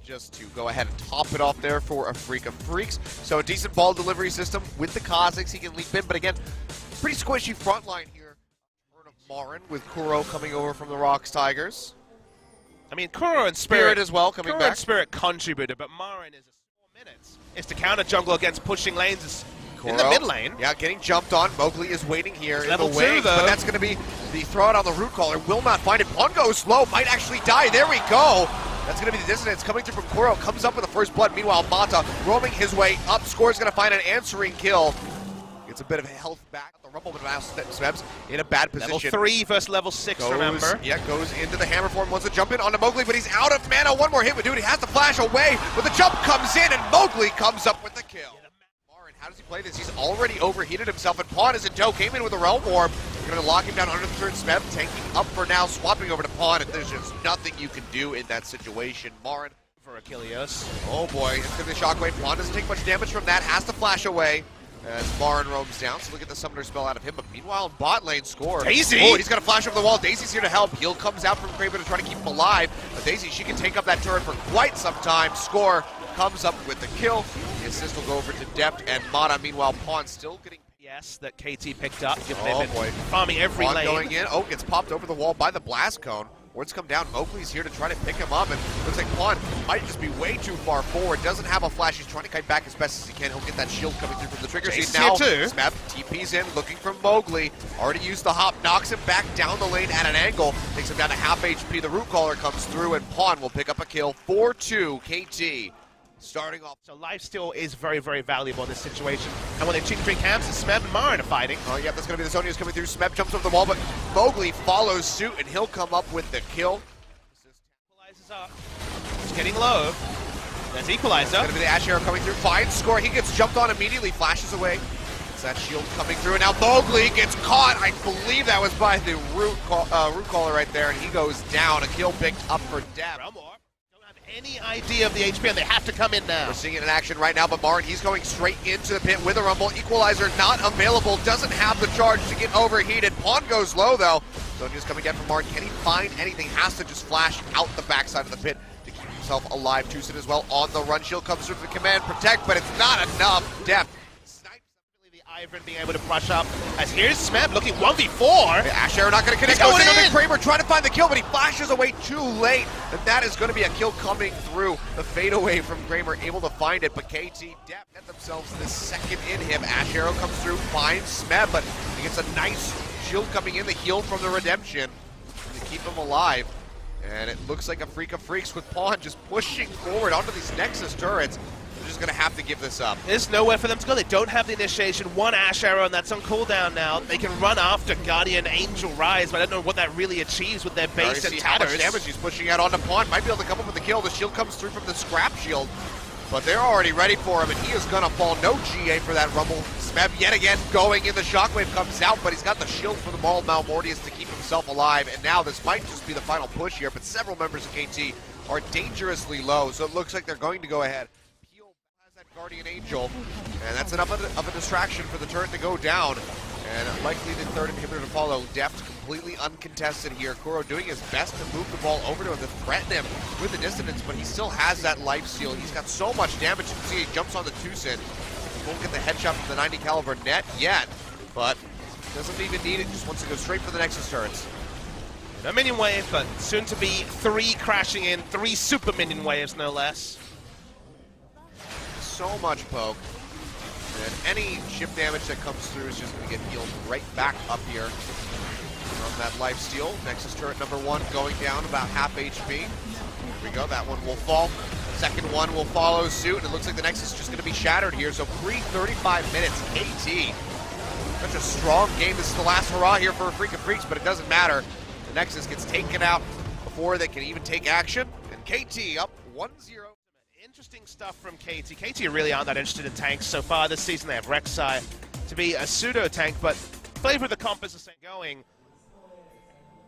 just to go ahead and top it off there for a Freak of Freaks. So a decent ball delivery system with the Kazakhs. He can leap in, but again, pretty squishy front line here. Marin with Kuro coming over from the Rocks Tigers. I mean, Kuro and Spirit as well coming Kuro back. And Spirit contributed, but Marin is 4 minutes. Is to counter jungle against pushing lanes in the mid lane. Yeah, getting jumped on. Mowgli is waiting here in level the wings, 2, though. but that's going to be the throw out on the root caller. Will not find it. Pawn goes low, might actually die. There we go. That's going to be the dissonance coming through from Kuro. Comes up with the first blood. Meanwhile, Mata roaming his way up. Score's going to find an answering kill. Gets a bit of health back. The Rumble, but now Sveb's in a bad position. Level 3 versus level 6, remember? Yeah, goes into the hammer form, wants to jump in onto Mowgli, but he's out of mana. One more hit would do it. He has to flash away, but the jump comes in, and Mowgli comes up with the kill. Marin, how does he play this? He's already overheated himself, and Pawn is in tow. Came in with a Realm Orb. Going to lock him down under the turn. Sveb tanking up for now, swapping over to Pawn, and there's just nothing you can do in that situation. Marin For Achilles. Oh boy, it's going to be a shockwave. Pawn doesn't take much damage from that, has to flash away. As Marin roams down, so look at the summoner spell out of him. But meanwhile, in bot lane, Score. Daisy! Oh, he's got to flash over the wall. Daisy's here to help. Heal comes out from Kraber to try to keep him alive. But Daisy, she can take up that turret for quite some time. Score comes up with the kill. The assist will go over to Depth, and Mata, meanwhile, Pawn still getting... Yes, that KT picked up. Oh boy. Farming every Pawn lane. going in. Oh, gets popped over the wall by the blast cone. Wards come down. Mowgli's here to try to pick him up, and looks like Pawn might just be way too far forward. Doesn't have a flash. He's trying to kite back as best as he can. He'll get that shield coming through from the trigger seat now. Smeb TP's in, looking for Mowgli. Already used the hop, knocks him back down the lane at an angle. Takes him down to half HP. The root caller comes through, and Pawn will pick up a kill. 4-2 KT. Starting off. So lifesteal is very, very valuable in this situation. And when they ching between camps, Smeb and Marin are fighting. Oh yeah, that's going to be the Zonia's coming through. Smeb jumps over the wall, but Mowgli follows suit, and he'll come up with the kill. Equalizes up. It's getting low. There's Equalizer. Going to be the Ash Arrow coming through. Fine Score. He gets jumped on immediately, flashes away. It's that shield coming through, and now Mowgli gets caught. I believe that was by the root caller right there, and he goes down. A kill picked up for Deb. Any idea of the HP, and they have to come in now. We're seeing it in action right now, but Marin, he's going straight into the pit with a Rumble. Equalizer not available, doesn't have the charge to get overheated. Pawn goes low, though. Sonya's coming down from Marin. Can he find anything? Has to just flash out the backside of the pit to keep himself alive. Tucson as well on the run. Shield comes through for the command protect, but it's not enough. Depth. Ivan being able to brush up, as here's Smeb looking 1v4. Ash Arrow not going to connect. He's going in. in. Kramer trying to find the kill, but he flashes away too late. And that is going to be a kill coming through. The fadeaway from Kramer, able to find it, but KT Depth get themselves the second in him. Ash Arrow comes through, finds Smeb, but he gets a nice shield coming in, the heal from the Redemption to keep him alive. And it looks like a Freak of Freaks with Pawn just pushing forward onto these Nexus turrets. They're just going to have to give this up. There's nowhere for them to go. They don't have the initiation. One Ash Arrow, and that's on cooldown now. They can run after Guardian Angel Rise, but I don't know what that really achieves with their base and how much tatters. damage he's pushing out onto Pawn. Might be able to come up with the kill. The shield comes through from the scrap shield, but they're already ready for him, and he is going to fall. No GA for that Rumble. Smeb yet again going in. The Shockwave comes out, but he's got the shield for the Maul Malmortius to keep himself alive, and now this might just be the final push here, but several members of KT are dangerously low, so it looks like they're going to go ahead. Guardian Angel, and that's enough of a distraction for the turret to go down, and likely the third inhibitor to follow. Depth completely uncontested here. Kuro doing his best to move the ball over to him, to threaten him with the dissonance, but he still has that life steal. He's got so much damage. You can see he jumps on the Tucson. He won't get the headshot from the 90 caliber net yet, but doesn't even need it. Just wants to go straight for the Nexus turrets. No minion wave, but soon to be 3 crashing in, 3 super minion waves, no less. So much poke, and any chip damage that comes through is just going to get healed right back up here from that life steal. Nexus turret number 1 going down about half HP. Here we go, that one will fall. Second one will follow suit, and it looks like the Nexus is just going to be shattered here. So 35 minutes, KT. Such a strong game. This is the last hurrah here for a Freak of Freaks, but it doesn't matter. The Nexus gets taken out before they can even take action, and KT up 1-0. Interesting stuff from KT. KT really aren't that interested in tanks so far this season. They have Rek'Sai to be a pseudo-tank, but flavor of the comp is the same going.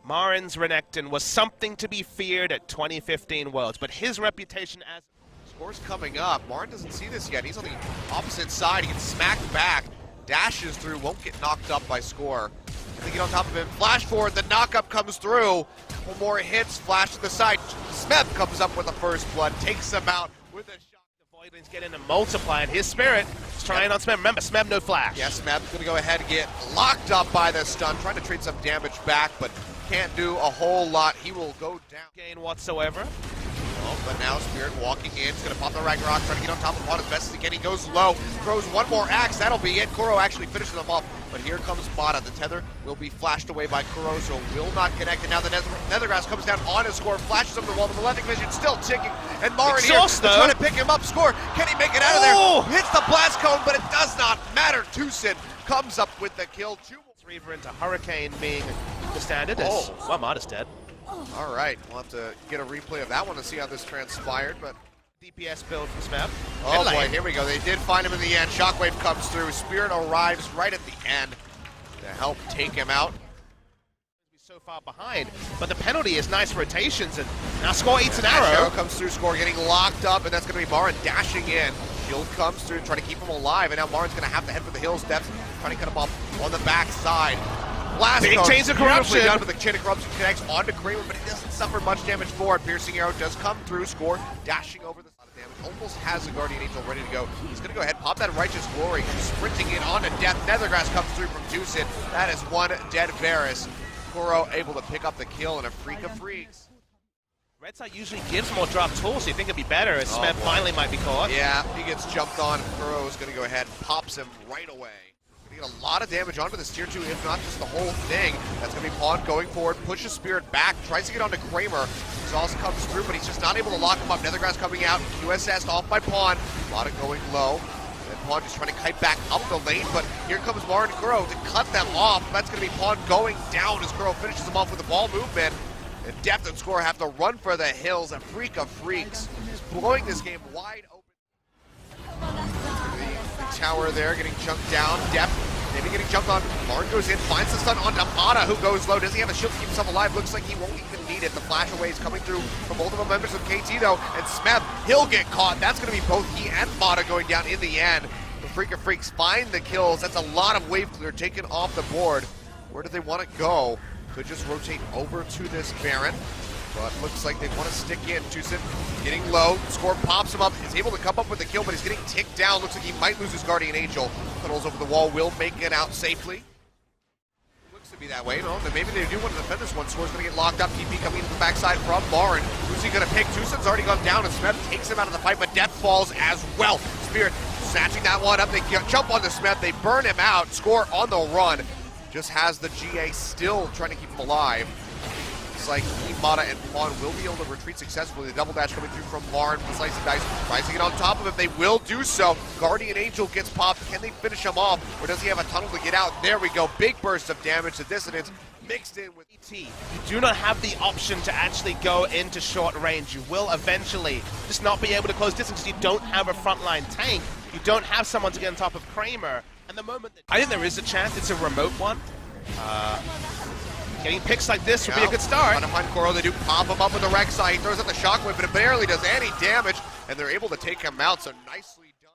Marin's Renekton was something to be feared at 2015 Worlds, but his reputation as... Score's coming up. Marin doesn't see this yet. He's on the opposite side. He gets smacked back, dashes through, won't get knocked up by Score. They get on top of him. Flash forward, the knockup comes through. One more hits, flash to the side. Smeb comes up with the first blood, takes him out with a shot. Voidling's getting a multiply, and his spirit is trying on Smeb. Remember, Smeb no flash. Yeah, Smeb's gonna go ahead and get locked up by the stun, trying to trade some damage back, but can't do a whole lot. He will go down. Gain whatsoever. Oh, but now Spirit walking in. He's going to pop the Ragnarok, trying to get on top of Pawn as best as he can. He goes low, throws one more axe. That'll be it. Kuro actually finishes him off, but here comes Bada. The tether will be flashed away by Kuro, so will not connect. And now the Nethergrass comes down on his score, flashes over the wall. The Malefic Vision still ticking, and Marin here trying to pick him up. Score. Can he make it out of there? Hits the blast cone, but it does not matter. Tucson comes up with the kill. Reaver into Hurricane being the standard. Well, Mada's dead. All right, we'll have to get a replay of that one to see how this transpired, but DPS build from Smeb. Oh boy, here we go. They did find him in the end. Shockwave comes through. Spirit arrives right at the end to help take him out. So far behind, but the penalty is nice rotations, and now Score eats an arrow. arrow. Comes through, Score getting locked up, and that's going to be Marin dashing in. Shield comes through, trying to keep him alive, and now Marin's going to have to head for the hill steps, trying to cut him off on the backside. Blast big chains of corruption. Done, but the chain of corruption connects onto Kramer, but he doesn't suffer much damage for it. Piercing arrow does come through. Score dashing over the side of damage. Almost has the Guardian Angel ready to go. He's going to go ahead, pop that Righteous Glory, sprinting in onto Death. Nethergrass comes through from Tucson. That is one dead Varus. Kuro able to pick up the kill and a freak of freaks. Red side usually gives more drop tools, so you think it'd be better as Smeb finally might be caught. Yeah, he gets jumped on. Kuro is going to go ahead and pops him right away. Going to get a lot of damage onto this tier 2, if not just the whole thing. That's going to be Pawn going forward, pushes Spirit back, tries to get onto Kramer. Exhaust comes through, but he's just not able to lock him up. Nethergrass coming out, QSS off by Pawn. Lotta going low. And Pawn just trying to kite back up the lane, but here comes Marin and Kuro to cut them off. That's going to be Pawn going down as Kuro finishes him off with the ball movement. And Depth and Score have to run for the hills. A freak of freaks. Just blowing this game wide open. The tower there getting chunked down. Depth maybe getting jumped on. Marin goes in, finds the stun onto Mata, who goes low. Does he have a shield to keep himself alive? Looks like he won't even need it. The flash away is coming through from multiple members of KT though. And Smeb, he'll get caught. That's going to be both he and Mata going down in the end. The Freak of Freaks find the kills. That's a lot of wave clear taken off the board. Where do they want to go? Could just rotate over to this Baron, but looks like they want to stick in. Tucson getting low, Score pops him up, is able to come up with the kill, but he's getting ticked down. Looks like he might lose his Guardian Angel. Tunnels over the wall, will make it out safely. Looks to be that way, no, then maybe they do want to defend this one. Score's going to get locked up, TP coming into the backside from Marin. Who's he going to pick? Tucson's already gone down, and Smeb takes him out of the fight, but Death falls as well. Spirit snatching that one up, they jump on the Smeb, they burn him out. Score on the run. Just has the GA still trying to keep him alive. It's like Mata and Pawn will be able to retreat successfully. The double dash coming through from Marin with Slice and Dice. Tries to get on top of him. They will do so. Guardian Angel gets popped. Can they finish him off? Or does he have a tunnel to get out? There we go. Big burst of damage. The Dissonance mixed in with ET. You do not have the option to actually go into short range. You will eventually just not be able to close distance because you don't have a frontline tank. You don't have someone to get on top of Kramer. And the moment that I think there is a chance it's a remote one. Getting picks like this would be a good start. Trying to find Kuro, they do pop him up with the Rek'Sai. He throws out the Shockwave, but it barely does any damage, and they're able to take him out, so nicely done.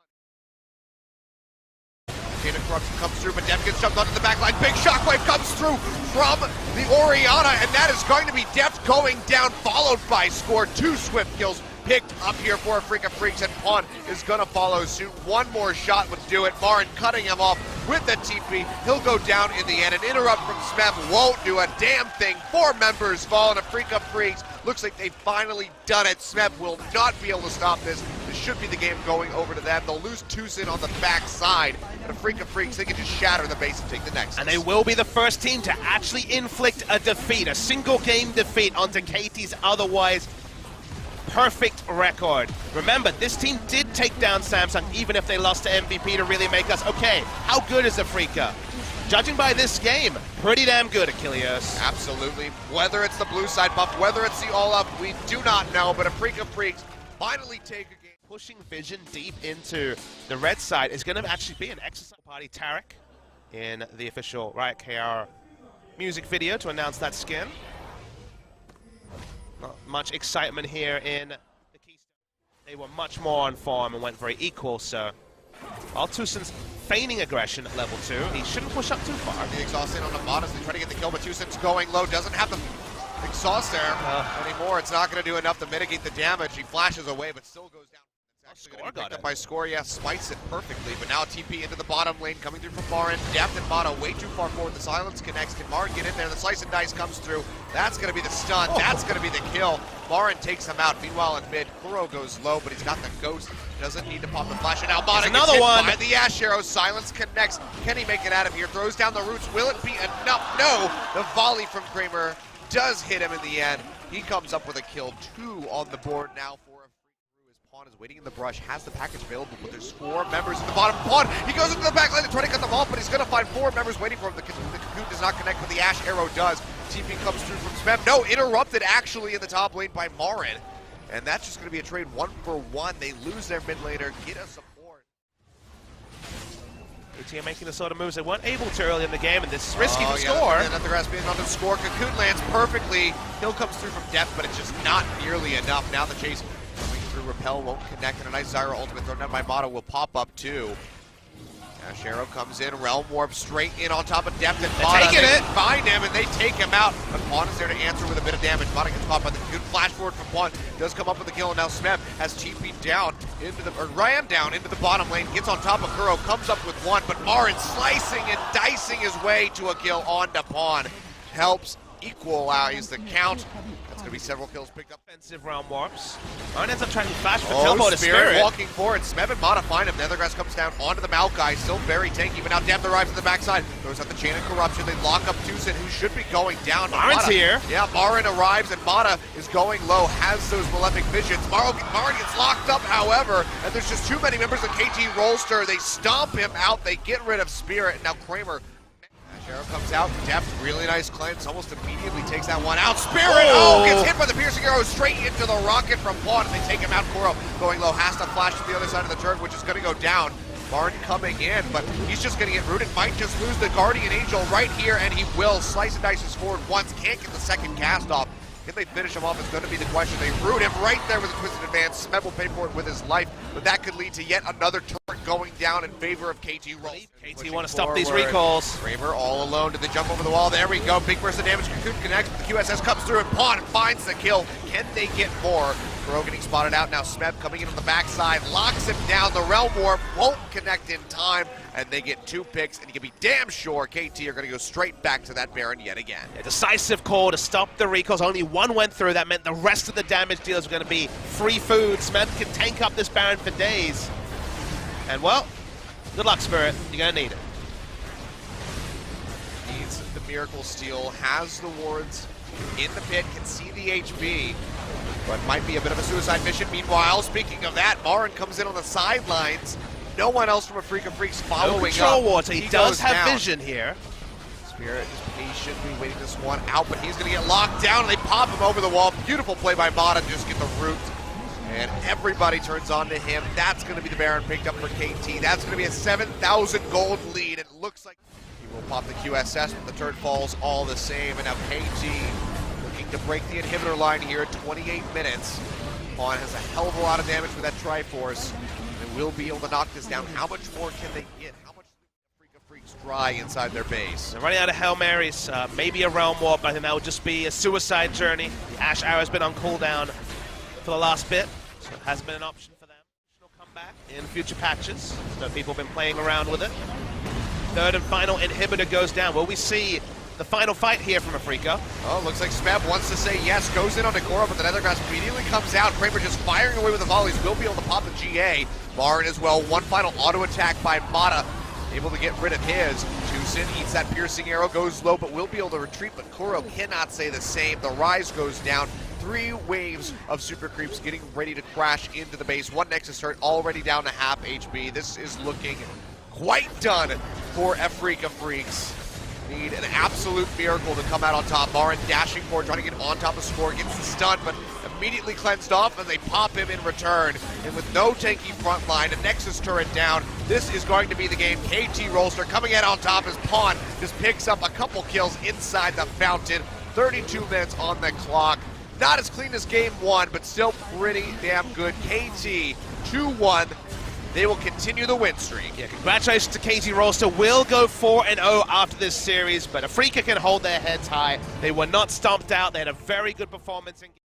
Chain of Corruption comes through, but Deft gets jumped onto the back line. Big Shockwave comes through from the Orianna, and that is going to be Deft going down, followed by Score. 2 swift kills picked up here for a Freak of Freaks, and Pawn is gonna follow suit. One more shot would do it. Marin cutting him off with the TP. He'll go down in the end. An interrupt from Smeb won't do a damn thing. 4 members fall, and a Freak of Freaks looks like they've finally done it. Smeb will not be able to stop this. This should be the game going over to them. They'll lose Tucson on the backside, and a Freak of Freaks, they can just shatter the base and take the next. And they will be the first team to actually inflict a defeat, a single game defeat onto KT's otherwise perfect record. Remember, this team did take down Samsung even if they lost to MVP to really make us, okay, how good is Afrika? Judging by this game, pretty damn good, Achilles. Absolutely. Whether it's the blue side buff, whether it's the all-up, we do not know, but a Freak of Freaks finally take a game. Pushing Vision deep into the red side is going to actually be an exercise party. Tarek in the official Riot KR music video to announce that skin. Not much excitement here in the Keystone. They were much more on form and went very equal, so While Tusin's feigning aggression at level 2, he shouldn't push up too far. The exhaust in on the bot as they try to get the kill, but Tusin's going low, doesn't have the exhaust there anymore. It's not going to do enough to mitigate the damage. He flashes away, but still goes down. It's actually going to be picked up by Score. Yeah, spites it perfectly, but now TP into the bottom lane, coming through from Marin. Depth and Mata way too far forward. The silence connects. Can Marin get in there? The slice and dice comes through. That's going to be the stun. That's going to be the kill. Marin takes him out. Meanwhile, in mid, Kuro goes low, but he's got the ghost. Doesn't need to pop the flash. And now Mata gets hit by the Ash Arrow. Silence connects. Can he make it out of here? Throws down the roots. Will it be enough? No! The volley from Kramer does hit him in the end. He comes up with a kill. 2 on the board now for a free through. His Pawn is waiting in the brush, has the package available, but there's 4 members in the bottom. Pawn, he goes into the back lane to try to cut them off, but he's going to find 4 members waiting for him. The Cocoon does not connect, but the Ash Arrow does. TP comes through from Smeb. No, interrupted actually in the top lane by Marin. And that's just going to be a trade 1-for-1. They lose their mid laner, get a support. KT making the sort of moves they weren't able to early in the game, and this is risky for Score. And the grass being on the Score. Cocoon lands perfectly. Hill comes through from depth, but it's just not nearly enough. Now the chase coming through. Repel won't connect, and a nice Zyra ultimate thrown down by Mata will pop up too. Ash Arrow comes in, Realm Warp straight in on top of Depth, and Mata, taking it. Find him, and they take him out. But Pawn is there to answer with a bit of damage. Mata gets caught by the good flash forward from Pawn. Does come up with the kill, and now Smeb has TP down into the, or ram down into the bottom lane. Gets on top of Kuro, comes up with 1, but Marin slicing and dicing his way to a kill onto Pawn. Helps equalize the count. That's going to be several kills picked up. Offensive Realm Warps. Marin ends up trying to flash for teleport to Spirit. Walking forward. Smeb and Mata find him. Nethergrass comes down onto the Maokai. Still very tanky, but now Depth arrives at the backside. Throws out the Chain of Corruption. They lock up Tusin, who should be going down. Marin's here. Yeah, Marin arrives, and Mata is going low. Has those Malefic Visions. Marin gets locked up, however, and there's just too many members of KT Rollster. They stomp him out. They get rid of Spirit. And now Kramer. Arrow comes out, Depth, really nice cleanse, almost immediately takes that one out. Spirit, gets hit by the piercing arrow straight into the rocket from Pawn, and they take him out. Kuro going low, has to flash to the other side of the turret, which is going to go down. Martin coming in, but he's just going to get rooted. Might just lose the Guardian Angel right here, and he will. Slice and dice his forward once, can't get the second cast off. Can they finish him off is going to be the question. They root him right there with a twisted advance. Smeb will pay for it with his life, but that could lead to yet another turret going down in favor of KT Roll. KT want to stop these recalls. Kramer all alone. Did they jump over the wall? There we go. Big burst of damage. Cocoon connects, but the QSS comes through and Pawn finds the kill. Can they get more? Kuro getting spotted out. Now Smeb coming in on the backside. Locks him down. The Realm Warp won't connect in time, and they get 2 picks, and you can be damn sure KT are going to go straight back to that Baron yet again. A decisive call to stop the recalls. Only 1 went through. That meant the rest of the damage dealers were going to be free food. Smeb can tank up this Baron for days. And well, good luck, Spirit. You're going to need it. Needs the Miracle Steal. Has the wards in the pit. Can see the HP. But might be a bit of a suicide mission. Meanwhile, speaking of that, Marin comes in on the sidelines. No one else from a Freak of Freaks following up. Control water. He does have vision here. Spirit is patiently waiting this one out, but he's going to get locked down, and they pop him over the wall. Beautiful play by Mata to just get the root. And everybody turns on to him. That's going to be the Baron picked up for KT. That's going to be a 7,000 gold lead. It looks like he will pop the QSS, but the turret falls all the same. And now KT looking to break the inhibitor line here at 28 minutes. Pawn has a hell of a lot of damage with that Triforce. They will be able to knock this down. How much more can they get? How much do the Freaks dry inside their base? They're running out of Hail Marys. Maybe a Realm Warp. I think that would just be a suicide journey. The Ash Arrow's been on cooldown for the last bit, so it has been an option for them. It'll come back in future patches, so people have been playing around with it. 3rd and final inhibitor goes down. Will we see the final fight here from Afrika? Oh, looks like Smeb wants to say yes, goes in on Agora, but the Nethergrass immediately comes out. Kramer just firing away with the volleys, will be able to pop the GA. Marin as well, one final auto attack by Mata, able to get rid of his. Tusin eats that piercing arrow, goes low, but will be able to retreat, but Kuro cannot say the same. The Rise goes down. 3 waves of super creeps getting ready to crash into the base. 1 Nexus turret already down to half HP. This is looking quite done for Afrika Freaks. Need an absolute miracle to come out on top. Marin dashing forward, trying to get on top of Score, gets the stun, but immediately cleansed off, and they pop him in return. And with no tanky front line, a Nexus turret down, this is going to be the game. KT Rollster coming out on top as Pawn just picks up a couple kills inside the fountain. 32 minutes on the clock. Not as clean as game 1, but still pretty damn good. KT 2-1. they will continue the win streak. Yeah, congratulations to KT Roster. Will go 4-0 after this series, but Afrika can hold their heads high. They were not stomped out. They had a very good performance in